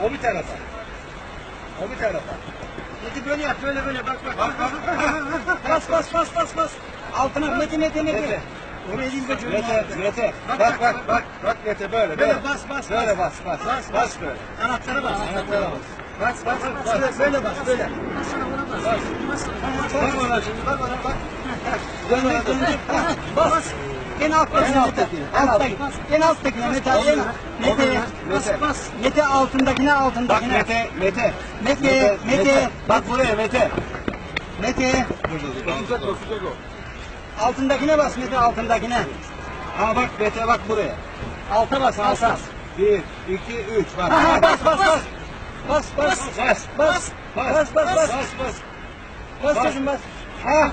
O bir tarafa. O bir tarafa. Mete böyle yap, böyle bak. Bas. Altına Mete. Oraya değil de Mete. Bak Mete böyle. Böyle bas. Böyle bas. Bas böyle. Anahtarı bas. Bas. Böyle bas, böyle. Bak ona şimdi, bak ona bak. Döndür. Bas. En alttakine Mete. En alttakine Mete. Bas. Mete altındakine. Bak Mete. Bak buraya Mete. Dur. Altındakine bas Mete, altındakine. Ha bak Mete bak buraya. Alta bas. 1, 2, 3 bak. Bas. Bas çocuğum bas. Ha.